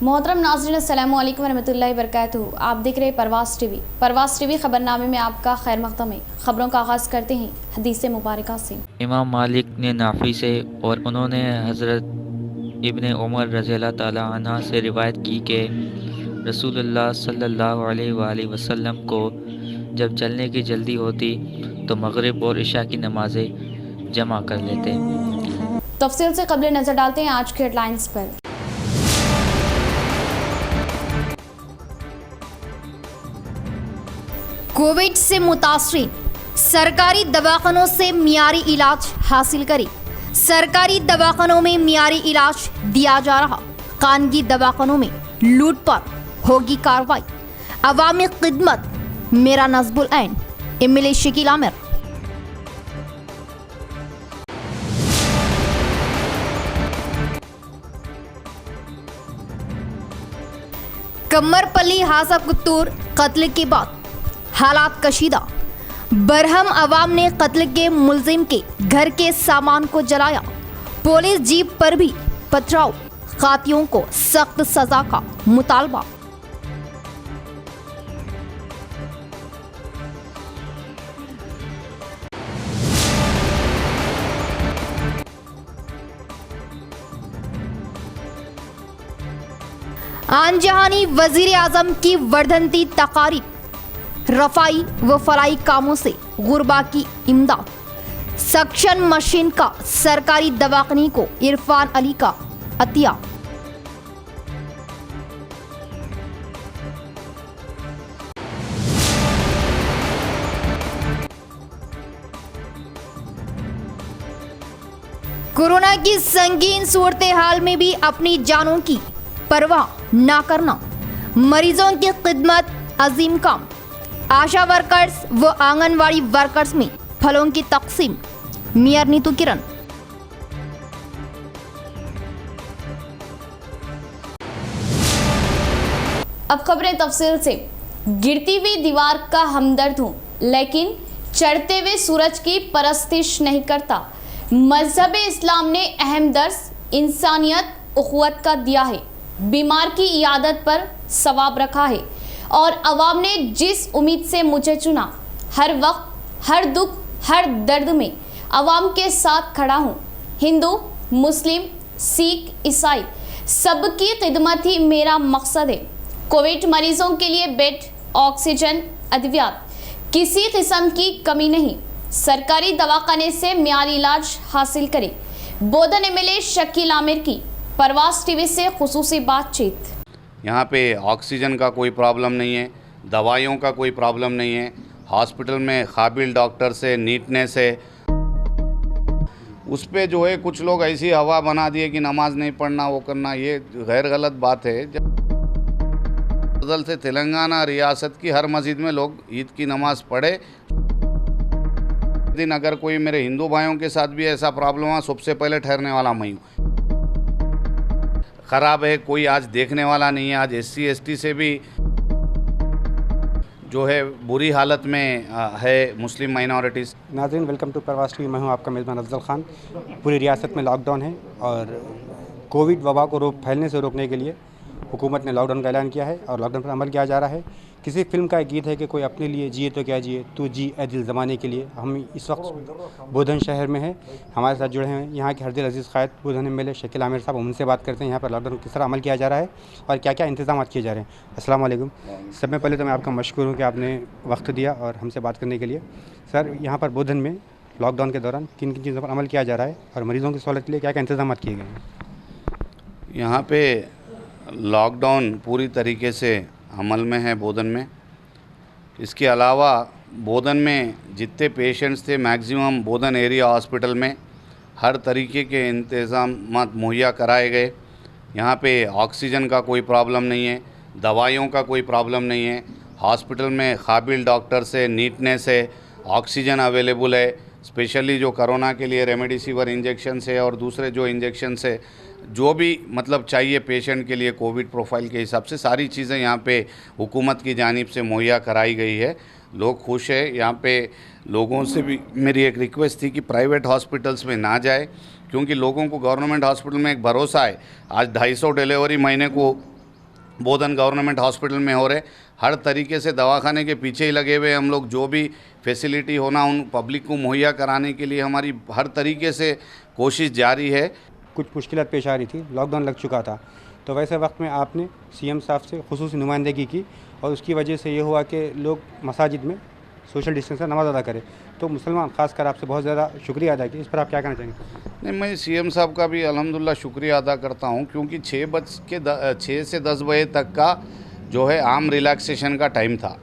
मोहतरम नाज़रीन अस्सलामु अलैकुम वरहमतुल्लाहि वबरकातुहू। आप देख रहे हैं परवास टीवी। परवास टीवी खबरनामे में आपका खैर मक़दम है। खबरों का आगाज़ करते हैं हदीस मुबारका से। इमाम मालिक ने नाफ़ी से और उन्होंने हज़रत इब्ने उमर रज़ियल्लाहु ताला अन्हा से रिवायत की कि रसूलुल्लाह सल्लल्लाहु अलैहि वसल्लम को जब चलने की जल्दी होती तो मगरिब और इशा की नमाज़ें जमा कर लेते। तफसील से क़ब्ल नज़र डालते हैं आज के हेडलाइंस पर। कोविड से मुतासरीन सरकारी दवाखानों से मियारी इलाज हासिल करें। सरकारी दवाखानों में मियारी इलाज दिया जा रहा, खानगी दवाखानों में लूट पर होगी कार्रवाई। अवामी खिदमत मेरा नस्बुल ऐन एमएलए शकील आमिर। कमरपल्ली हासा कुत्तूर कत्ल के बाद हालात कशीदा। बरहम अवाम ने कत्ल के मुलजिम के घर के सामान को जलाया। पुलिस जीप पर भी पथराव। कातियों को सख्त सजा का मुतालबा। आनजहानी वजीर आजम की वर्धनती तकारीब। रफाई व फलाई कामों से गुरबा की इमदाद। सक्शन मशीन का सरकारी दवाखाने को इरफान अली का अतिया। कोरोना की संगीन सूरत हाल में भी अपनी जानों की परवाह ना करना। मरीजों की खिदमत अजीम काम। आशा वर्कर्स व आंगनवाड़ी वर्कर्स में फलों की तकसीम। मियर नीतू किरण। अब खबरें तफसील से। गिरती हुई दीवार का हमदर्द हूं, लेकिन चढ़ते हुए सूरज की परस्तिश नहीं करता। मजहब इस्लाम ने अहम दर्स इंसानियत उखुवत का दिया है। बीमार की इयादत पर सवाब रखा है और अवाम ने जिस उम्मीद से मुझे चुना, हर वक्त हर दुख हर दर्द में अवाम के साथ खड़ा हूँ। हिंदू मुस्लिम सिख ईसाई सबकी खिदमत ही मेरा मकसद है। कोविड मरीजों के लिए बेड, ऑक्सीजन, अद्वियात किसी किस्म की कमी नहीं। सरकारी दवाखाने से मियारी इलाज हासिल करें। बोधन एमएलए शकील आमिर की परवास टीवी से खुसूसी बातचीत। यहाँ पे ऑक्सीजन का कोई प्रॉब्लम नहीं है, दवाइयों का कोई प्रॉब्लम नहीं है। हॉस्पिटल में काबिल डॉक्टर से नीटनेस है। उस पे जो है कुछ लोग ऐसी हवा बना दिए कि नमाज नहीं पढ़ना, वो करना, ये गैर गलत बात है। बदल से तेलंगाना रियासत की हर मस्जिद में लोग ईद की नमाज पढ़े। दिन अगर कोई मेरे हिंदू भाइयों के साथ भी ऐसा प्रॉब्लम हुआ, सबसे पहले ठहरने वाला मैं हूँ। ख़राब है, कोई आज देखने वाला नहीं है। आज SC ST से भी जो है बुरी हालत में है मुस्लिम माइनॉरिटीज़। नाज़रीन, वेलकम टू परवास टीवी। मैं हूं आपका मेज़बान अफजल खान। पूरी रियासत में लॉकडाउन है और कोविड वबा को फैलने से रोकने के लिए हुकूमत ने लॉकडाउन का ऐलान किया है और लॉकडाउन पर अमल किया जा रहा है। किसी फिल्म का एक गीत है कि कोई अपने लिए जिए तो क्या जिए, तू जी ए दिल ज़माने के लिए। हम इस वक्त बोधन शहर में हैं। हमारे साथ जुड़े हैं यहाँ के हरदिल अजीज़ क़ायद बोधन एमएलए शकील आमिर साहब। उनसे बात करते हैं यहाँ पर लॉकडाउन किस तरह अमल किया जा रहा है और क्या क्या इंतजाम किए जा रहे हैं। अस्सलाम वालेकुम। सब में पहले तो मैं आपका मशकूर हूँ कि आपने वक्त दिया और हमसे बात करने के लिए। सर, यहाँ पर बोधन में लॉकडाउन के दौरान किन किन चीज़ों पर अमल किया जा रहा है और मरीज़ों की सहूलत के लिए क्या क्या इंतजाम किए गए हैं? यहाँ पे लॉकडाउन पूरी तरीके से अमल में है बोधन में। इसके अलावा बोधन में जितने पेशेंट्स थे मैक्सिमम बोधन एरिया हॉस्पिटल में हर तरीके के इंतज़ाम मुहैया कराए गए। यहाँ पे ऑक्सीजन का कोई प्रॉब्लम नहीं है, दवाइयों का कोई प्रॉब्लम नहीं है। हॉस्पिटल में काबिल डॉक्टर से नीटनेस है, ऑक्सीजन अवेलेबल है। स्पेशली जो कोरोना के लिए रेमडेसिविर इंजेक्शन है और दूसरे जो इंजेक्शन है, जो भी मतलब चाहिए पेशेंट के लिए कोविड प्रोफाइल के हिसाब से सारी चीज़ें यहाँ पे हुकूमत की जानिब से मुहैया कराई गई है। लोग खुश है। यहाँ पे लोगों से भी मेरी एक रिक्वेस्ट थी कि प्राइवेट हॉस्पिटल्स में ना जाए, क्योंकि लोगों को गवर्नमेंट हॉस्पिटल में एक भरोसा है। आज 250 डिलीवरी महीने को बोधन गवर्नमेंट हॉस्पिटल में हो रहे, हर तरीके से दवाखाने के पीछे ही लगे हुए हम लोग। जो भी फैसिलिटी होना उन पब्लिक को मुहैया कराने के लिए हमारी हर तरीके से कोशिश जारी है। कुछ मुश्किलात पेश आ रही थी, लॉकडाउन लग चुका था, तो वैसे वक्त में आपने सीएम साहब से खुसूसी नुमाइंदगी की और उसकी वजह से ये हुआ कि लोग मसाजिद में सोशल डिस्टेंस से नमाज़ अदा करें। तो मुसलमान खासकर आपसे बहुत ज़्यादा शुक्रिया अदा किया, इस पर आप क्या कहना चाहेंगे? नहीं, मैं सीएम साहब का भी अल्हम्दुलिल्लाह शुक्रिया अदा करता हूं, क्योंकि 6 से 10 बजे तक का जो है आम रिलैक्सेशन का टाइम था।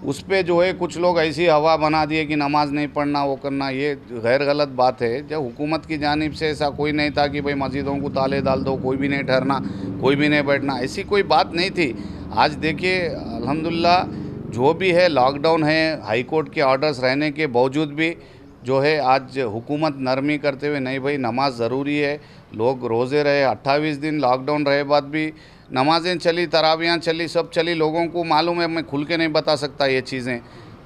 उस पे जो है कुछ लोग ऐसी हवा बना दिए कि नमाज़ नहीं पढ़ना, वो करना, ये गैर गलत बात है। जब हुकूमत की जानिब से ऐसा कोई नहीं था कि भाई मस्जिदों को ताले डाल दो, कोई भी नहीं ठहरना, कोई भी नहीं बैठना, ऐसी कोई बात नहीं थी। आज देखिए अल्हम्दुलिल्लाह जो भी है लॉकडाउन है, हाई कोर्ट के ऑर्डर्स रहने के बावजूद भी जो है आज हुकूमत नरमी करते हुए नहीं भाई नमाज ज़रूरी है, लोग रोज़े रहे, 28 दिन लॉकडाउन रहे बाद भी नमाज़ें चली, तरावियाँ चली, सब चली। लोगों को मालूम है, मैं खुल के नहीं बता सकता ये चीज़ें।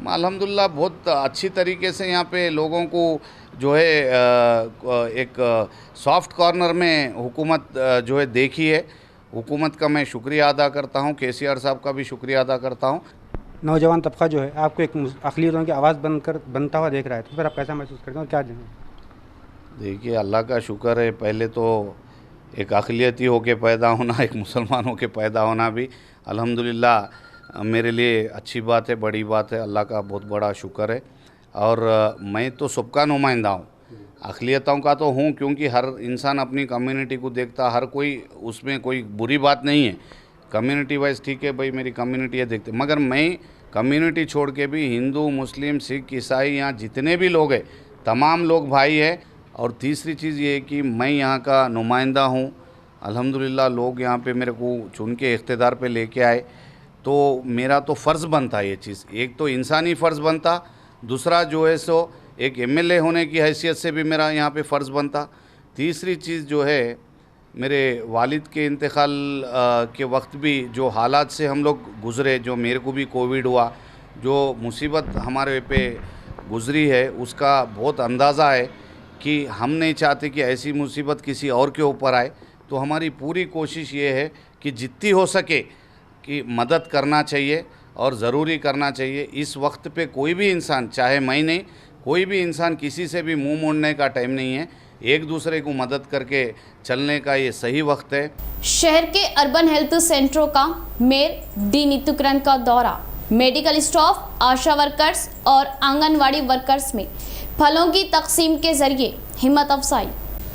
अल्हम्दुलिल्लाह बहुत अच्छी तरीके से यहाँ पे लोगों को जो है एक सॉफ्ट कॉर्नर में हुकूमत जो है देखी है। हुकूमत का मैं शुक्रिया अदा करता हूँ, केसीआर साहब का भी शुक्रिया अदा करता हूँ। नौजवान तबका जो है आपको एक अक़लियतों की आवाज़ बनता हुआ देख रहा है, तो फिर आप कैसा महसूस करते हैं और क्या देखिए अल्लाह का शुक्र है, पहले तो एक अक़लियती होके पैदा होना, एक मुसलमान होके पैदा होना भी अल्हम्दुलिल्लाह मेरे लिए अच्छी बात है, बड़ी बात है, अल्लाह का बहुत बड़ा शुक्र है। और मैं तो सबका नुमाइंदा हूँ, अक़लियतों का तो हूँ, क्योंकि हर इंसान अपनी कम्युनिटी को देखता, हर कोई उसमें कोई बुरी बात नहीं है। कम्युनिटी वाइज ठीक है भाई, मेरी कम्युनिटी है देखते, मगर मैं कम्युनिटी छोड़ के भी हिंदू, मुस्लिम, सिख, ईसाई, यहाँ जितने भी लोग हैं तमाम लोग भाई हैं। और तीसरी चीज़ ये है कि मैं यहाँ का नुमाइंदा हूँ। अल्हम्दुलिल्लाह लोग यहाँ पे मेरे को चुन के इख्तिदार पे लेके आए, तो मेरा तो फ़र्ज़ बनता ये चीज़, एक तो इंसानी फ़र्ज़ बनता, दूसरा जो है सो एक एमएलए होने की हैसियत से भी मेरा यहाँ पे फ़र्ज़ बनता। तीसरी चीज़ जो है, मेरे वालिद के इंतकाल के वक्त भी जो हालात से हम लोग गुज़रे, जो मेरे को भी कोविड हुआ, जो मुसीबत हमारे पे गुज़री है, उसका बहुत अंदाज़ा है कि हम नहीं चाहते कि ऐसी मुसीबत किसी और के ऊपर आए। तो हमारी पूरी कोशिश ये है कि जितनी हो सके कि मदद करना चाहिए और ज़रूरी करना चाहिए। इस वक्त पे कोई भी इंसान, चाहे मैं नहीं, कोई भी इंसान किसी से भी मुंह मोड़ने का टाइम नहीं है, एक दूसरे को मदद करके चलने का ये सही वक्त है। शहर के अर्बन हेल्थ सेंटरों का मेयर डी नित्युकरण का दौरा, मेडिकल स्टाफ, आशा वर्कर्स और आंगनवाड़ी वर्कर्स में फलों की तकसीम के जरिए हिम्मत अफजाई।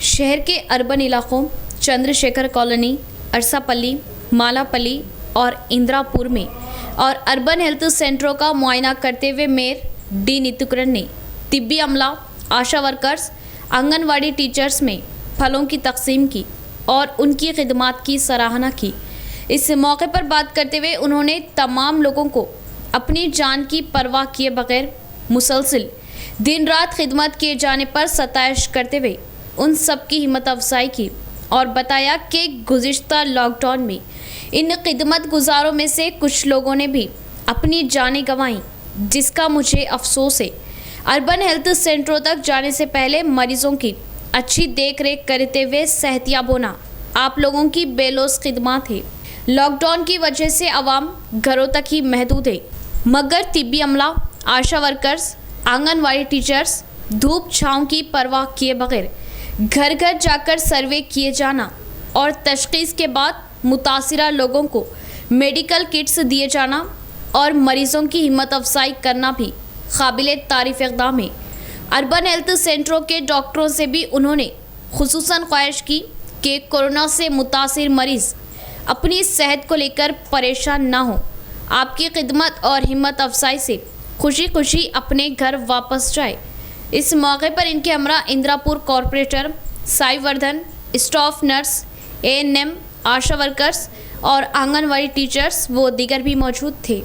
शहर के अर्बन इलाकों चंद्रशेखर कॉलोनी, अरसापल्ली, मालापल्ली और इंदिरापुर में और अर्बन हेल्थ सेंटरों का मुआयना करते हुए मेयर डी नित्युकरण ने तिब्बी अमला, आशा वर्कर्स, आंगनवाड़ी टीचर्स में फलों की तकसीम की और उनकी खिदमात की सराहना की। इस मौके पर बात करते हुए उन्होंने तमाम लोगों को अपनी जान की परवाह किए बगैर मुसलसिल दिन रात खिदमत किए जाने पर सताइश करते हुए उन सब की हिम्मत अफजाई की और बताया कि गुज़िश्ता लॉकडाउन में इन खिदमत गुजारों में से कुछ लोगों ने भी अपनी जानें गंवाई, जिसका मुझे अफसोस है। अर्बन हेल्थ सेंटरों तक जाने से पहले मरीजों की अच्छी देख रेख करते हुए सेहतियाब होना आप लोगों की बेलोस खिदमत है। लॉकडाउन की वजह से आवाम घरों तक ही महदूद है, मगर तिब्बी अमला, आशा वर्कर्स, आंगनवाड़ी टीचर्स धूप छाँव की परवाह किए बगैर घर घर जाकर सर्वे किए जाना और तशखीस के बाद मुतासिरा लोगों को मेडिकल किट्स दिए जाना और मरीजों की हिम्मत अफजाई करना भी काबिल तारीफ इक़दाम है। अर्बन हेल्थ सेंटरों के डॉक्टरों से भी उन्होंने खुसूसन ख्वाहिश की कि कोरोना से मुतासिर मरीज़ अपनी सेहत को लेकर परेशान ना हो, आपकी खिदमत और हिम्मत अफजाई से खुशी खुशी अपने घर वापस जाए। इस मौके पर इनके हमरा Indirapur corporator Saivardhan, staff nurse, ANM, ASHA workers और आंगनवाड़ी टीचर्स वो दीगर भी मौजूद थे।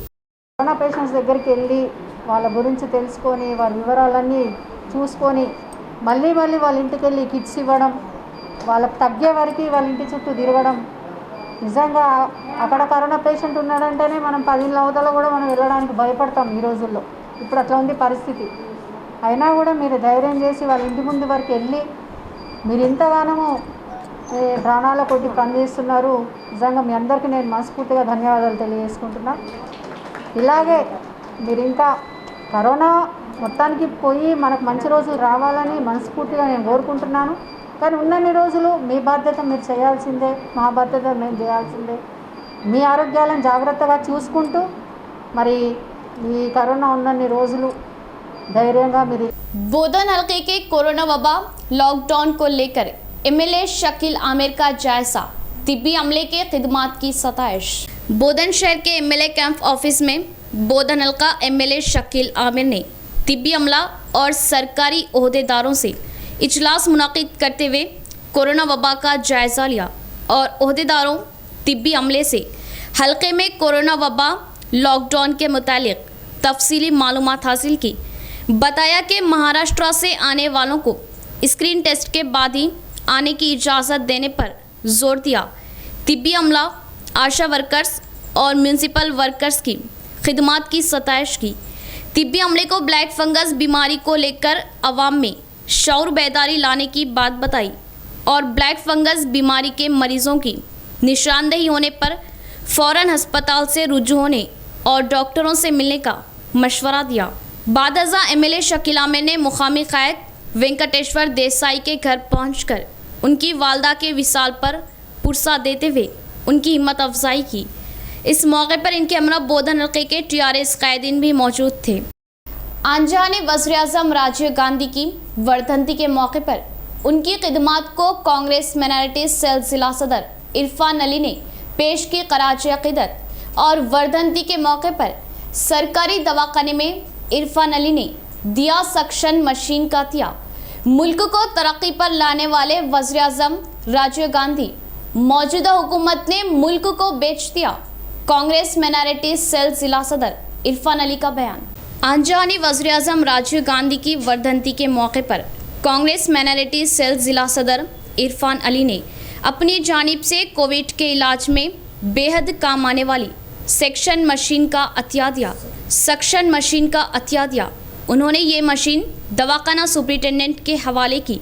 కరోనా పేషెంట్స్ దగ్గరికి వెళ్ళి వాళ్ళ గురించి తెలుసుకొని వారి వివరాలన్నీ చూసుకొని మళ్ళీ వాళ్ళ ఇంటికి వెళ్ళి కిట్స్ ఇవ్వడం, వాళ్ళకి తగ్గే వరకు వాళ్ళ ఇంటి చుట్టూ తిరగడం. నిజంగా అక్కడ కరోనా పేషెంట్ ఉన్నాడంటేనే మనం 10 అవతల కూడా మనం వెళ్ళడానికి భయపడతాం ఈ రోజుల్లో. ఇప్పుడు అట్లా ఉంది పరిస్థితి. అయినా కూడా మీరు ధైర్యం చేసి వాళ్ళ ఇంటి ముందు వరకు వెళ్ళి మీరు ఇంతగానో ప్రాణాల కొద్ది పనిచేస్తున్నారు. నిజంగా మీ అందరికీ నేను మనస్ఫూర్తిగా ధన్యవాదాలు తెలియజేసుకుంటున్నా. ఇలాగే మీరు ఇంకా కరోనా మొత్తానికి పోయి మనకు మంచి రోజులు రావాలని మనస్ఫూర్తిగా నేను కోరుకుంటున్నాను. కానీ ఉన్నన్ని రోజులు మీ బాధ్యత మీరు చేయాల్సిందే, మా బాధ్యత మేము చేయాల్సిందే. మీ ఆరోగ్యాలను జాగ్రత్తగా చూసుకుంటూ మరి ఈ కరోనా ఉన్నన్ని రోజులు धैर्य मेरी। बोधन हल्के के कोरोना वबा लॉकडाउन को लेकर एमएलए शकील आमिर का जायजा, तिब्बी अमले के खिदमात की सताइश। बोधन शहर के एमएलए कैंप ऑफिस में बोधन हल्का एमएलए शकील आमिर ने तिब्बी अमला और सरकारी ओहदेदारों से इजलास मुनाकिद करते हुए कोरोना वबा का जायजा लिया और ओहदेदारों तिब्बी अमले से हल्के में कोरोना वबा लॉकडाउन के मुतालिक तफसीली मालूमात हासिल की। बताया कि महाराष्ट्र से आने वालों को स्क्रीन टेस्ट के बाद ही आने की इजाज़त देने पर जोर दिया। तिब्बी अमला, आशा वर्कर्स और म्यूनसिपल वर्कर्स की खिदमात की सताइश की। तिब्बी अमले को ब्लैक फंगस बीमारी को लेकर अवाम में शऊर बेदारी लाने की बात बताई और ब्लैक फंगस बीमारी के मरीजों की निशानदेही होने पर फ़ौरन अस्पताल से रुजू होने और डॉक्टरों से मिलने का मशवरा दिया। बादजा एमएलए शकील आमिर ने मुकामी कायद वेंकटेश्वर देसाई के घर पहुंचकर उनकी वालदा के विसाल पर पुरसा देते हुए उनकी हिम्मत अफजाई की। इस मौके पर इनके हमरा बोधन हल्के के टीआरएस कायदीन भी मौजूद थे। आंजा ने वज़ीर-ए-आज़म राजीव गांधी की वर्धंती के मौके पर उनकी खिदमात को कांग्रेस माइनॉरिटी सेल जिला सदर इरफान अली ने पेश की खराज अक़ीदत और वर्धंती के मौके पर सरकारी दवाखाने में इरफान अली ने दिया सक्शन मशीन का दिया। मुल्क को तरक्की पर लाने वाले वज़ीर-ए-आज़म राजीव गांधी मौजूदा हुकूमत ने मुल्क को बेच दिया। कांग्रेस माइनॉरिटी सेल जिला सदर इरफान अली का बयान। आंजा ने वज़ीर-ए-आज़म राजीव गांधी की वर्धंती के मौके पर कांग्रेस माइनॉरिटी सेल जिला सदर इरफान अली ने अपनी जानिब से कोविड के इलाज में बेहद काम आने वाली सक्शन मशीन का अतिया दिया। सक्शन मशीन का अतिया दिया। उन्होंने ये मशीन दवाखाना सुपरिटेंडेंट के हवाले की,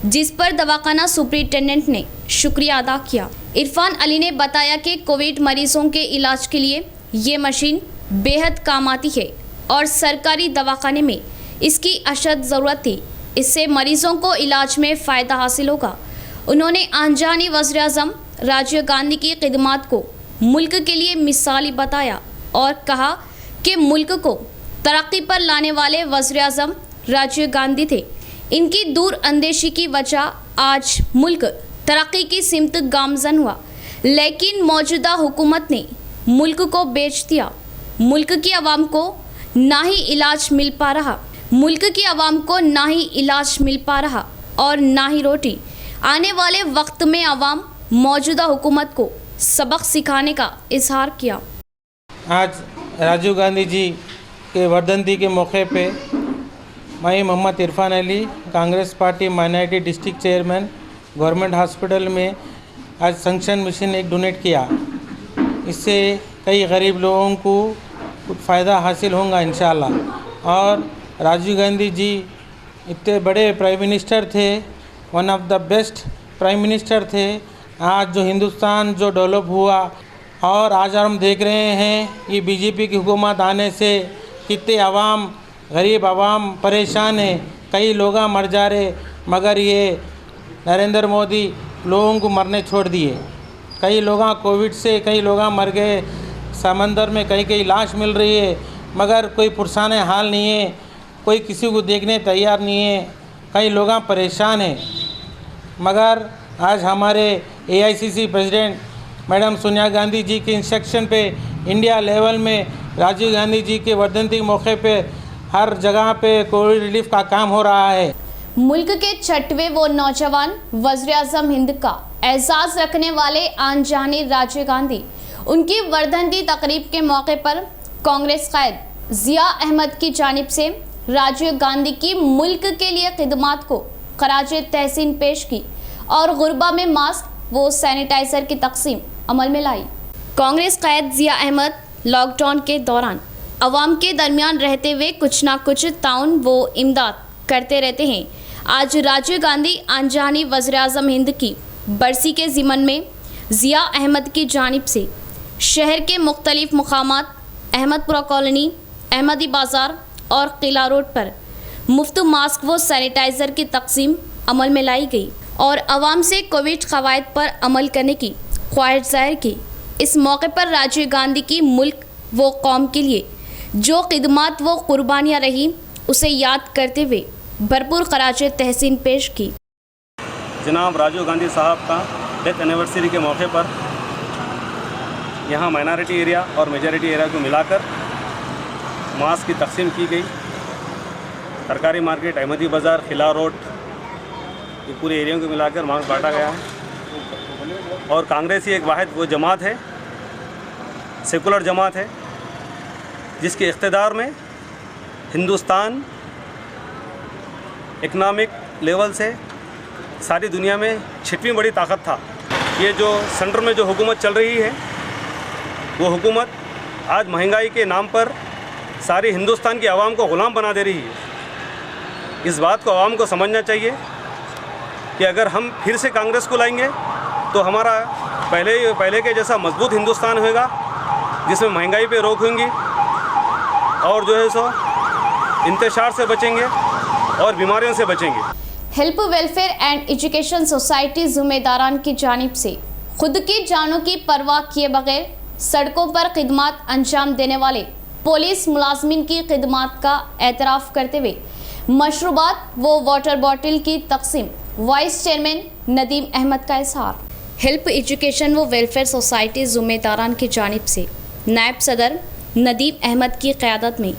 जिस पर दवाखाना सुपरिटेंडेंट ने शुक्रिया अदा किया। इरफान अली ने बताया कि कोविड मरीजों के इलाज के लिए ये मशीन बेहद काम आती है और सरकारी दवाखाने में इसकी अशद ज़रूरत थी। इससे मरीजों को इलाज में फ़ायदा हासिल होगा। उन्होंने आंजानी वज़ीर-ए-आज़म राजीव गांधी की खिदमात को मुल्क के लिए मिसाली बताया और कहा कि मुल्क को तरक्की पर लाने वाले वज़ीर-ए-आज़म राजीव गांधी थे। इनकी दूर अंदेशी की वजह आज मुल्क तरक्की की सिमत गामजन हुआ, लेकिन मौजूदा हुकूमत ने मुल्क को बेच दिया। मुल्क की आवाम को ना ही इलाज मिल पा रहा, मुल्क की आवाम को ना ही इलाज मिल पा रहा और ना ही रोटी। आने वाले वक्त में आवाम मौजूदा हुकूमत को सबक सिखाने का इजहार किया। आज राजीव गांधी जी के वर्धंती के मौके पे मैं Mohammed Irfan Ali, Congress party minority district chairman, government hospital में आज सक्शन मशीन एक डोनेट किया। इससे कई गरीब लोगों को कुछ फ़ायदा हासिल होगा इंशाल्लाह। और राजीव गांधी जी इतने बड़े प्राइम मिनिस्टर थे, one of the best prime minister थे। आज जो हिंदुस्तान जो डेवलप हुआ और आज हम देख रहे हैं ये बीजेपी की हुकूमत आने से कितने आवाम, गरीब आवाम परेशान है, कई लोग मर जा रहे, मगर ये नरेंद्र मोदी लोगों को मरने छोड़ दिए। कई लोग कोविड से कई लोग मर गए, समंदर में कई कई लाश मिल रही है, मगर कोई पुरसाने हाल नहीं है, कोई किसी को देखने तैयार नहीं है, कई लोग परेशान हैं। मगर आज हमारे AICC president madam Sonia Gandhi ji के इंस्ट्रक्शन पे इंडिया लेवल में राजीव गांधी जी के वर्धंती के मौके पे हर जगह पे कोविड रिलीफ का काम हो रहा है। मुल्क के छठवें वो नौजवान वज़ीर-ए-आज़म हिंद का एहसास रखने वाले आंजानी राजीव गांधी, उनकी वर्धंती तकरीब के मौके पर कांग्रेस कायद ज़िया अहमद की जानिब से राजीव गांधी की मुल्क के लिए खिदमात को खराज तहसीन पेश की और गुरबा में मास्क व सैनिटाइज़र की तकसीम अमल में लाई। कांग्रेस कायद ज़िया अहमद लॉकडाउन के दौरान अवाम के दरमियान रहते हुए कुछ ना कुछ ताउन व इमदाद करते रहते हैं। आज राजीव गांधी आंजानी वज़ीर-ए-आज़म हिंद की बरसी के ज़िमन में ज़िया अहमद की जानिब से शहर के मुख्तलिफ मुकामात अहमदपुरा कॉलोनी, अहमदी बाज़ार और किला रोड पर मुफ्त मास्क व सैनिटाइज़र की तकसीम अमल में लाई गई और आवाम से कोविड क़वायद पर अमल करने की ख्वाहिश जाहिर की। इस मौके पर राजीव गांधी की मुल्क व कौम के लिए जो खिदमात व कुर्बानियाँ रही उसे याद करते हुए भरपूर खराज तहसीन पेश की। जनाब राजीव गांधी साहब का डेथ एनिवर्सरी के मौके पर यहाँ माइनॉरिटी एरिया और मेजॉरिटी एरिया को मिलाकर मास्क की तकसीम की गई। सरकारी मार्केट, अहमदी बाज़ार, किला रोड, ये पूरे एरिया को मिलाकर मास्क बांटा गया है। और कांग्रेस ही एक वाहिद वो जमात है, सेकुलर जमात है, जिसके इक़्तिदार में हिंदुस्तान इकनॉमिक लेवल से सारी दुनिया में 6वीं बड़ी ताकत था। ये जो सेंटर में जो हुकूमत चल रही है वो हुकूमत आज महंगाई के नाम पर सारी हिंदुस्तान की आवाम को ग़ुलाम बना दे रही है। इस बात को आवाम को समझना चाहिए कि अगर हम फिर से कांग्रेस को लाएंगे तो हमारा पहले के जैसा मजबूत हिंदुस्तान होगा, जिसमें महंगाई पे रोक होंगी और जो है सो इंतशार से बचेंगे और बीमारियों से बचेंगे। Help welfare and education society ज़िम्मेदारान की जानिब से खुद की जानों की परवाह किए बगैर सड़कों पर खिदमात अंजाम देने वाले पुलिस मुलाजमीन की खिदमात का एतराफ़ करते हुए मशरूबात व वाटर बॉटल की तकसीम वाइस चेयरमैन नदीम अहमद का इज़हार। हेल्प एजुकेशन व वेलफेयर सोसाइटी ज़िम्मेदारान की जानिब से नायब सदर नदीम अहमद की क़यादत में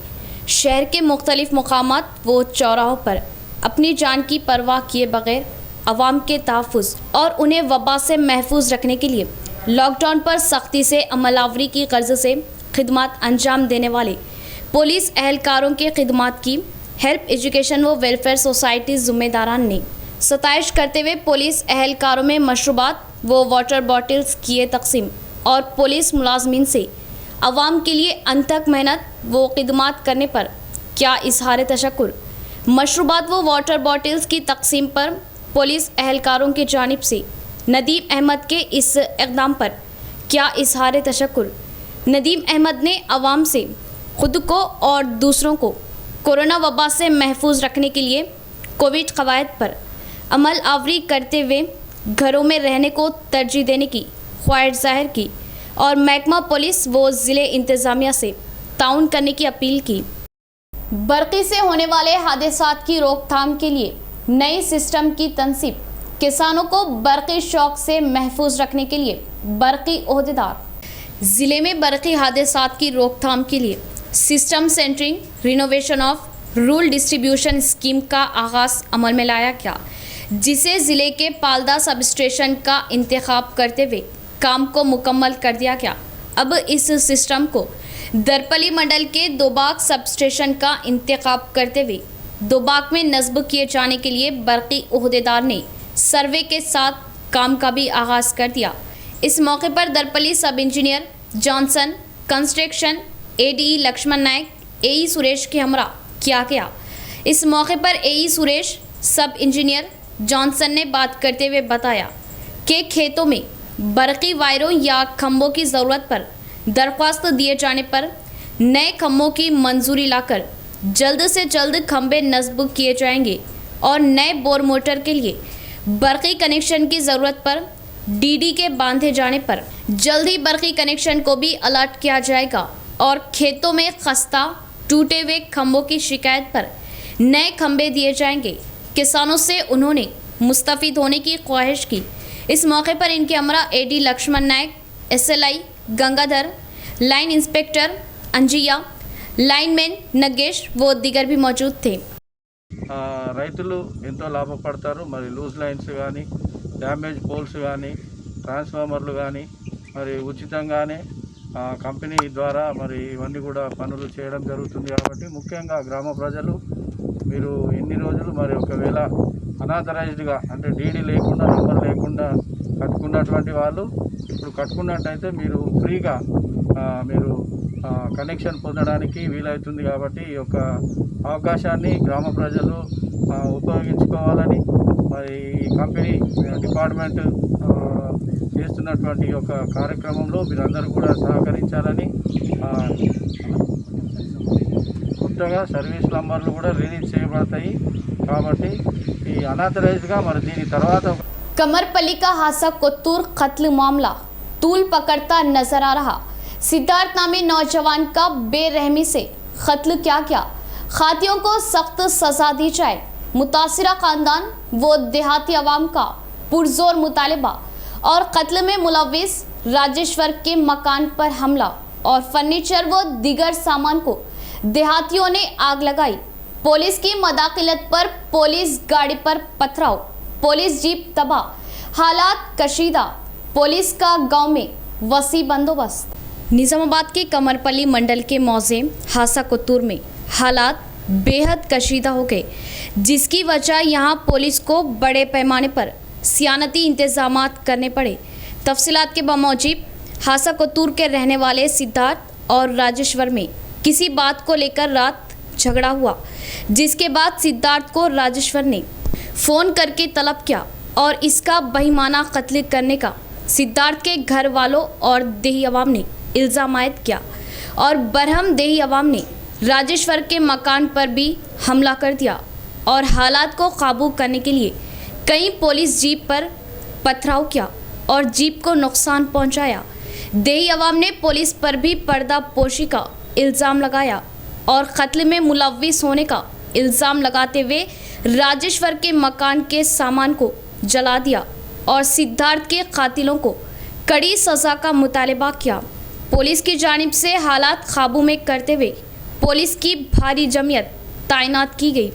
शहर के मुख्तलिफ मकामात व चौराहों पर अपनी जान की परवाह किए बगैर अवाम के तहफ़्फ़ुज़ और उन्हें वबा से महफूज रखने के लिए लॉकडाउन पर सख्ती से अमलावरी की गर्ज से खिदमात अंजाम देने वाले पुलिस एहलकारों के खिदमात की हेल्प एजुकेशन व वेलफेयर सोसाइटी ज़िम्मेदारान ने सताइश करते हुए पुलिस एहलकारों में मशरूबात व वाटर बॉटल्स किए तकसीम और पुलिस मुलाजमीन से अवाम के लिए अनथक मेहनत व खिदमात करने पर क्या इजहार तशक्कुर। मशरूबात व वाटर बॉटल्स की तकसीम पर पुलिस एहलकारों की जानिब से नदीम अहमद के इस इक़दाम पर क्या इजहार तशक्कुर। नदीम अहमद ने अवाम से खुद को और दूसरों को कोरोना वबा से महफूज रखने के लिए कोविड क़वायद पर अमल आवरी करते हुए घरों में रहने को तरजीह देने की ख्वाहिश जाहिर की और महकमा पुलिस व ज़िले इंतज़ामिया से ताउन करने की अपील की। बरक़ी से होने वाले हादसात की रोकथाम के लिए नए सिस्टम की तनसीब, किसानों को बरक़ी शौक से महफूज रखने के लिए बरक़ी ओहदेदार। ज़िले में बरक़ी हादसात की रोकथाम के लिए system centring renovation of rural distribution scheme का आगाज़ अमल में लाया गया, जिसे ज़िले के पालदा सब स्टेशन का इंतखाब करते हुए काम को मुकम्मल कर दिया गया। अब इस सिस्टम को दरपली मंडल के दोबाग सब स्टेशन का इंतखाब करते हुए दोबाग में नस्ब किए जाने के लिए बरक़ी ओहदेदार ने सर्वे के साथ काम का भी आगाज़ कर दिया। इस मौके पर Darpally sub engineer Johnson construction ADE Laxman Nayak, AE Suresh के हमरा किया गया। इस मौके पर एई सुरेश सब इंजीनियर जॉनसन ने बात करते हुए बताया कि खेतों में बरक़ी वायरों या खंभों की ज़रूरत पर दरख्वास्त दिए जाने पर नए खंभों की मंजूरी लाकर जल्द से जल्द खंभे नस्ब किए जाएंगे और नए बोर मोटर के लिए बरक़ी कनेक्शन की ज़रूरत पर डीडी के बांधे जाने पर जल्द ही बरक़ी कनेक्शन को भी अलर्ट किया जाएगा और खेतों में खस्ता टूटे हुए खंभों की शिकायत पर नए खंभे दिए जाएंगे। किसानों से उन्होंने मुस्तफ़ीद होने की ख्वाहिश की। इस मौके पर इनके हमरा AD Laxman Nayak, SLI Gangadhar, line inspector Anjaiah, lineman Nagesh व दीगर भी मौजूद थे। రైతులు ఎంతో లాభపడతారు। మరి లూజ్ లైన్స్ కానీ, డ్యామేజ్ పోల్స్ కానీ, ట్రాన్స్ఫార్మర్లు కానీ మరి ఉచితంగానే కంపెనీ ద్వారా మరి ఇవన్నీ కూడా పనులు చేయడం జరుగుతుంది। కాబట్టి ముఖ్యంగా గ్రామ ప్రజలు మీరు ఎన్ని రోజులు మరి ఒకవేళ అనాథరైజ్డ్గా అంటే డీడీ లేకుండా నంబర్ లేకుండా కట్టుకున్నటువంటి వాళ్ళు ఇప్పుడు కట్టుకున్నట్టయితే మీరు ఫ్రీగా మీరు కనెక్షన్ పొందడానికి వీలవుతుంది। కాబట్టి ఈ యొక్క అవకాశాన్ని గ్రామ ప్రజలు ఉపయోగించుకోవాలని మరి కంపెనీ డిపార్ట్మెంట్ చేస్తున్నటువంటి ఒక కార్యక్రమంలో మీరందరూ కూడా సహకరించాలని కొత్తగా సర్వీస్ నంబర్లు కూడా రిలీజ్ చేయబడతాయి కాబట్టి ఈ అనాథరైజ్గా మరి దీని తర్వాత कमरपल्ली का हादसा कोत्तूर कत्ल मामला तूल पकड़ता नजर आ रहा। सिद्धार्थ नामी नौजवान का बेरहमी से कत्ल क्या खातियों को सख्त सजा दी जाए, मुतासिरा खानदान व देहाती अवाम का पुरजोर मुतालिबा। और कत्ल में मुलविस राजेश्वर के मकान पर हमला और फर्नीचर व दीगर सामान को देहातियों ने आग लगाई। पुलिस की मदाखिलत पर पुलिस गाड़ी पर पथराव, पुलिस जीप तबाह, हालात कशीदा। पुलिस का गांव में वसी बंदोबस्त। निजामाबाद के कमरपल्ली मंडल के मौज़े हासा कोत्तूर में हालात बेहद कशीदा हो गए, जिसकी वजह यहां पुलिस को बड़े पैमाने पर सियानती इंतजामात करने पड़े। तफसीलात के बमौजिब हासा कोत्तूर के रहने वाले सिद्धार्थ और राजेश्वर में किसी बात को लेकर रात झगड़ा हुआ, जिसके बाद सिद्धार्थ को राजेश्वर ने फ़ोन करके तलब किया और इसका बेईमाना कत्ल करने का सिद्धार्थ के घर वालों और देही अवाम ने इल्ज़ाम आयद किया और बरहम देही अवाम ने राजेश्वर के मकान पर भी हमला कर दिया और हालात को काबू करने के लिए कई पुलिस जीप पर पथराव किया और जीप को नुकसान पहुंचाया। देही अवाम ने पुलिस पर भी पर्दा पोशी का इल्ज़ाम लगाया और कत्ल में मुलविस होने का इल्ज़ाम लगाते हुए राजेश्वर के मकान के सामान को जला दिया और सिद्धार्थ के कातिलों को कड़ी सज़ा का मुतालिबा किया। पुलिस की जानिब से हालात काबू में करते हुए पुलिस की भारी जमीयत तैनात की गई।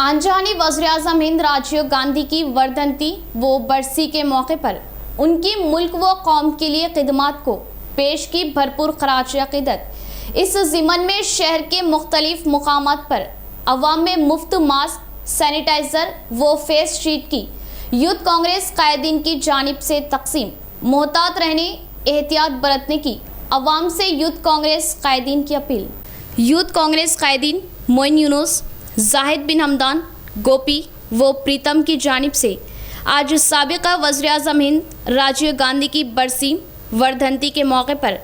आंजानी वज़ीर-ए-आज़म हिंद राजीव गांधी की वर्धंती व बरसी के मौके पर उनकी मुल्क व कौम के लिए खिदमात को पेश की भरपूर खराज अक़ीदत। इस ज़िमन में शहर के मुख्तलिफ मुकामात पर अवाम में मुफ्त मास्क, सैनिटाइज़र व फेस शीट की यूथ कांग्रेस कायदीन की जानिब से तकसीम। मोहतात रहने, एहतियात बरतने की अवाम से यूथ कांग्रेस कायदीन की अपील। यूथ कांग्रेस कायदीन मोइन यूनुस, जाहिद बिन हमदान, गोपी व प्रीतम की जानिब से आज साबिका वज़ीर-ए-आज़म हिंद राजीव गांधी की बरसी वर्धंती के मौके पर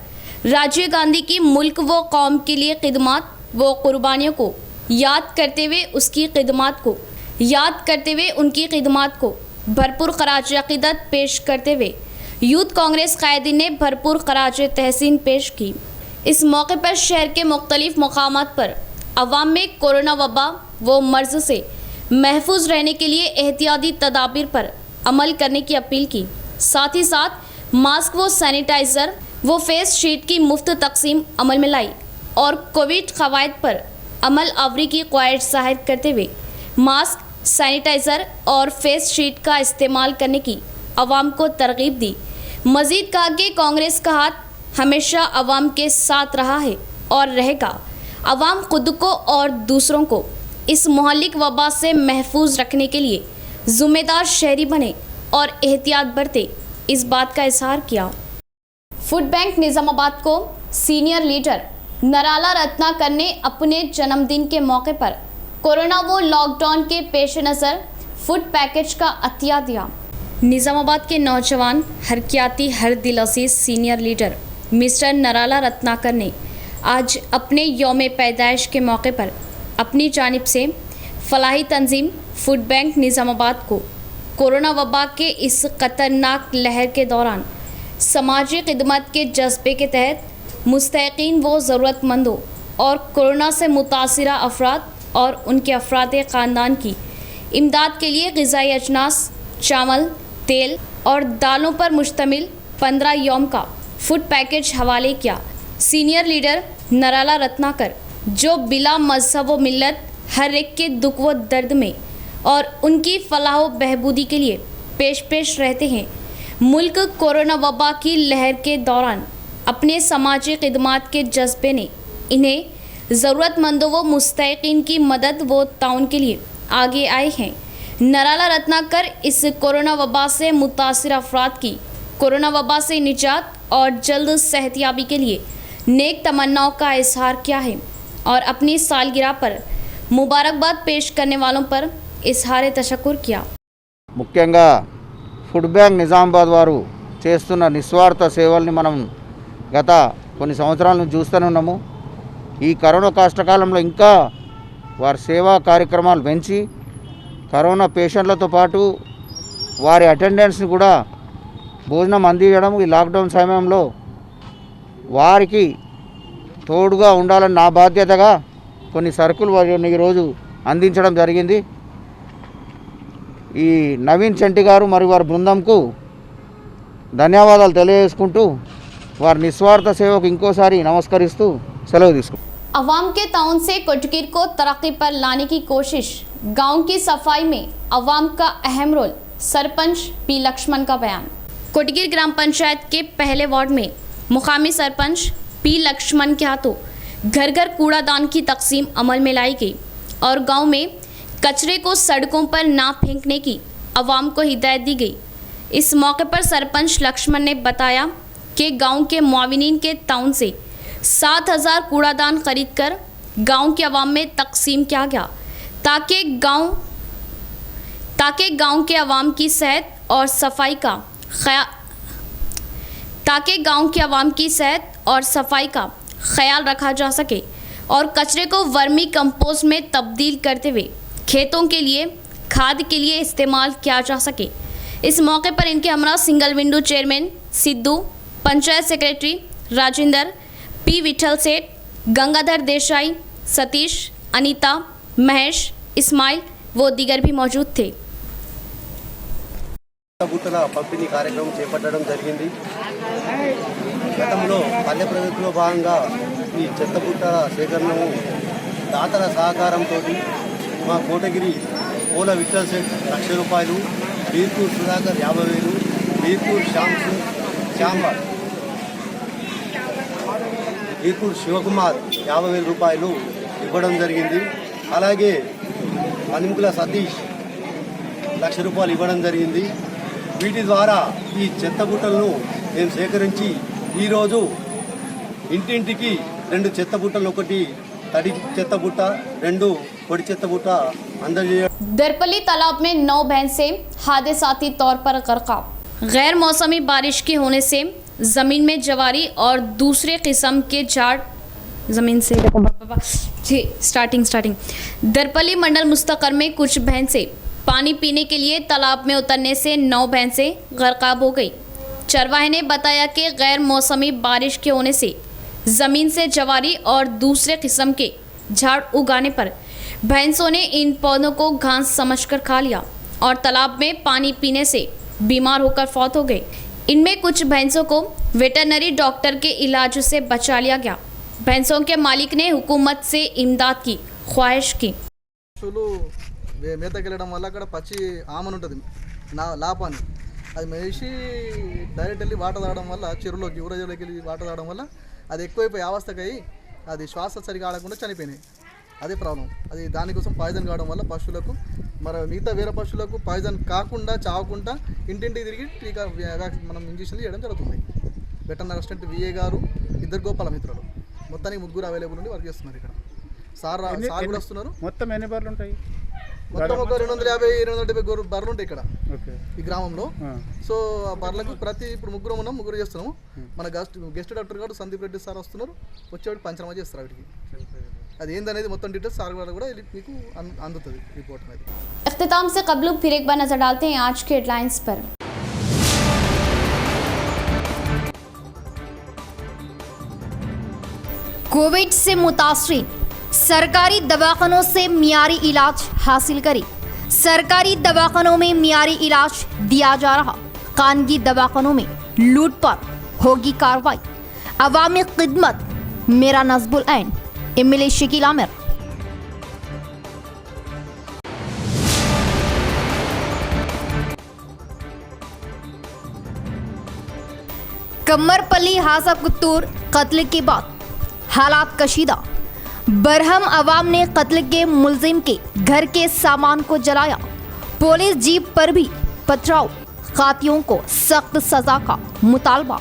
राजीव गांधी की मुल्क व कौम के लिए खिदमात व कुर्बानियों को याद करते हुए उनकी खिदमात को भरपूर खराज अक़ीदत पेश करते हुए यूथ कांग्रेस कायदीन ने भरपूर खराज तहसीन पेश की। इस मौके पर शहर के मुख्तलिफ मकामात पर अवाम में कोरोना वबा व मर्ज से महफूज रहने के लिए एहतियाती तदाबीर पर अमल करने की अपील की। साथ ही साथ मास्क व सैनिटाइज़र व फेस शीट की मुफ्त तकसीम अमल में लाई और कोविड क़वायद पर अमल आवरी की क़वायद ज़ाहिर करते हुए मास्क, सैनिटाइज़र और फेस शीट का इस्तेमाल करने की अवाम को तरगीब दी। मज़ीद कहा कि कांग्रेस का हाथ हमेशा अवाम के साथ रहा है और रहेगा। अवाम खुद को और दूसरों को इस मोहल्लिक वबा से महफूज रखने के लिए ज़िम्मेदार शहरी बने और एहतियात बरते, इस बात का इजहार किया। फूड बैंक निज़ामाबाद को सीनियर लीडर नराला रत्नाकर ने अपने जन्मदिन के मौके पर कोरोना व लॉकडाउन के पेश नज़र फूड पैकेज का अतिया दिया। निज़ामाबाद के नौजवान हरकियाती हर दिल अज़ीज़ सीनियर लीडर मिस्टर नराला रत्नाकर ने आज अपने यौम पैदाइश के मौके पर अपनी जानिब से फलाही तंजीम फूड बैंक निज़ामाबाद को कोरोना वबा के इस ख़तरनाक लहर के दौरान समाजी खिदमत के जज्बे के तहत मुस्तहिक़ीन व ज़रूरतमंदों और कोरोना से मुतासिरा अफराद और उनके अफराद ख़ानदान की इमदाद के लिए ग़िज़ाई अजनास, चावल, तेल और दालों पर मुश्तमिल 15 यौम का फूड पैकेज हवाले किया। सीनियर लीडर नराला रत्नाकर, जो बिला मजहब व मिल्लत हर एक के दुख व दर्द में और उनकी फलाह व बहबूदी के लिए पेश रहते हैं, मुल्क कोरोना वबा की लहर के दौरान अपने समाजी खिदमात के जज्बे ने इन्हें ज़रूरतमंदों व मुस्तहिक़ीन की मदद व ताउन के लिए आगे आए हैं। नराला रत्नाकर इस कोरोना वबा से मुतासिर अफराद की कोरोना वबा से निजात और जल्द सेहतयाबी के लिए नेक तमन्नाओं का इजहार किया है और अपनी सालगिरह पर मुबारकबाद पेश करने वालों पर इजहार तशक्कुर किया। ముఖ్యంగా ఫుడ్ బ్యాంక్ నిజామాబాద్ వారు చేస్తున్న నిస్వార్థ సేవల్ని మనం గత కొన్ని సంవత్సరాల నుంచి చూస్తూనే ఉన్నాము. ఈ కరోనా కష్టకాలంలో ఇంకా వారి సేవా కార్యక్రమాలు పెంచి కరోనా పేషెంట్లతో పాటు వారి అటెండెన్స్ని కూడా భోజనం అందించడం ఈ లాక్డౌన్ సమయంలో వారికి తోడుగా ఉండాలని నా బాధ్యతగా కొన్ని సరుకులు వారిని ఈరోజు అందించడం జరిగింది. ఈ నవీన్ చంటి గారు మరియు వారి బృందంకు ధన్యవాదాలు తెలియజేసుకుంటూ వారి నిస్వార్థ సేవకు ఇంకోసారి నమస్కరిస్తూ సెలవు తీసుకుంటాం. अवाम के ताउन से कोटकीर को तरक्की पर लाने की कोशिश, गांव की सफाई में अवाम का अहम रोल, सरपंच पी लक्ष्मण का बयान। कोटकीर ग्राम पंचायत के पहले वार्ड में मुकामी सरपंच पी लक्ष्मण के हाथों घर घर कूड़ादान की तकसीम अमल में लाई गई और गांव में कचरे को सड़कों पर ना फेंकने की अवाम को हिदायत दी गई। इस मौके पर सरपंच लक्ष्मण ने बताया कि गांव के मुआविनीन के ताउन से 7,000 कूड़ादान खरीद कर गाँव के अवाम में तकसीम किया गया ताकि गाँव के अवाम की सेहत और सफाई का ख्याल रखा जा सके और कचरे को वर्मी कंपोस्ट में तब्दील करते हुए खेतों के लिए खाद के लिए इस्तेमाल किया जा सके। इस मौके पर इनके हमरा single window chairman Sidhu, panchayat secretary Rajendra, P Vithal Seth, Gangadhar Desai, Satish, Anita, Mahesh, Ismail व दीगर भी मौजूद थे। బుట్టల పంపిణీ కార్యక్రమం చేపట్టడం జరిగింది. గతంలో పల్లె ప్రగతిలో భాగంగా ఈ చెత్త బుట్టల సేకరణను దాతల సహకారంతో మా కోటగిరి ఓల విఠల్ సెట్ ₹1,00,000, బీర్పూర్ సుధాకర్ 50,000, బీర్పూర్ బీర్పూర్ శివకుమార్ ₹50,000 ఇవ్వడం జరిగింది. అలాగే పనిముకుల సతీష్ ₹1,00,000 ఇవ్వడం జరిగింది. వీటి ద్వారా ఈ చెత్త బుట్టలను మేము సేకరించి ఈరోజు ఇంటింటికి 2 చెత్త బుట్టలు, ఒకటి तड़ी చెత్త బుట్ట, 2 పొడి చెత్త బుట్ట అందజేయడం। दरपली तालाब में 9 भैंसें हादसाती तौर पर गरकाब। गैर मौसमी बारिश के होने से ज़मीन में जवारी और दूसरे किस्म के झाड़ ज़मीन से स्टार्टिंग दरपली मंडल मुस्तकर में कुछ भैंसें पानी पीने के लिए तालाब में उतरने से 9 भैंसें गरकाब हो गई। चरवाहे ने बताया कि गैर मौसमी बारिश के होने से ज़मीन से जवारी और दूसरे किस्म के झाड़ उगाने पर भैंसों ने इन पौधों को घास समझकर खा लिया और तालाब में पानी पीने से बीमार होकर फौत हो गए। इनमें कुछ भैंसों को वेटरनरी डॉक्टर के इलाज से बचा लिया गया। भैंसों के मालिक ने हुकूमत से इमदाद की ख्वाहिश की। మేతకి వెళ్ళడం వల్ల అక్కడ పచ్చి ఆమను ఉంటుంది, లాపాని, అది మేసి డైరెక్ట్ వెళ్ళి వాటర్ తాగడం వల్ల చెరువులోకి ఊరజలోకి వెళ్ళి వాటర్ తాగడం వల్ల అది ఎక్కువైపోయి అవస్థకి అయ్యి అది శ్వాస సరిగా ఆడకుండా చనిపోయినాయి. అదే ప్రాబ్లం. అది దానికోసం పాయిజన్ కావడం వల్ల పశువులకు, మరి మిగతా వేరే పశువులకు పాయిజన్ కాకుండా చావకుండా ఇంటింటికి తిరిగి టీకా మనం ఇంజక్షన్లు చేయడం జరుగుతుంది. వెటర్నరీ అసిస్టెంట్ విఏ గారు, 2 గోపాల మిత్రులు, మొత్తానికి 3 అవైలబుల్ ఉండి వర్క్ చేస్తున్నారు. ఇక్కడ సార్ కూడా వస్తున్నారు. మొత్తం ఎన్ని బర్రెలు ఉంటాయి? మొత్తం ఒక 250-270 బర్రెలు ఉంటాయి ఇక్కడ ఈ గ్రామంలో. సో ఆ బర్రెలకు ఇప్పుడు 3 చేస్తున్నాము. మన గెస్ట్ డాక్టర్ గారు సందీప్ రెడ్డి సార్ వస్తున్నారు, వచ్చేవాడు పంచనామా చేస్తారు వీటికి. అది ఏందనేది మొత్తం డీటెయిల్స్ సార్ కూడా మీకు అందుతుంది రిపోర్ట్ అనేది. इख्तिताम से कबल फिर एक बार नजर डालते हैं आज के हेडलाइंस पर। कोविड से मुतासरीन सरकारी दवाखानों से मियारी इलाज हासिल करें। सरकारी दवाखानों में मियारी इलाज दिया जा रहा। खानगी दवाखानों में लूट पर होगी कार्रवाई। अवामी खिदमत, मेरा नस्बुल ऐन, एमएलए शकील आमिर। कमरपल्ली हासा कुत्तूर कत्ल के बाद हालात कशीदा। बरहम अवाम ने कत्ल के मुलजिम के घर के सामान को जलाया। पुलिस जीप पर भी पथराव। कातियों को सख्त सजा का मुतालबा।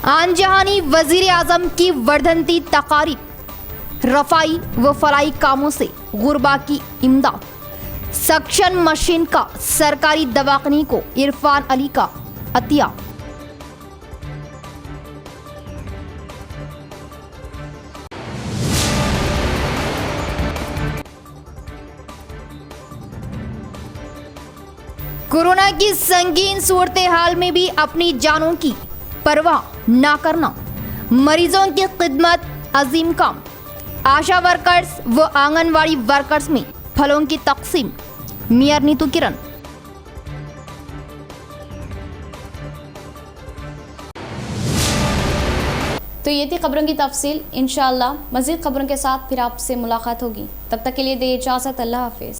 आनजहानी वजीर आजम की वर्धनती तकारीब। रफाई व फलाई कामों से गुरबा की इमदाद। सक्शन मशीन का सरकारी दवाखाने को इरफान अली का अतिया। कोरोना की संगीन सूरत हाल में भी अपनी जानों की परवाह ना करना, मरीजों की खिदमत अजीम काम। आशा वर्कर्स व आंगनवाड़ी वर्कर्स में फलों की तकसीम। मियार नीतू किरण। तो ये थी खबरों की तफसील। इंशाअल्लाह मज़ीद खबरों के साथ फिर आपसे मुलाकात होगी। तब तक के लिए दे इजाज़त। अल्लाह हाफिज़।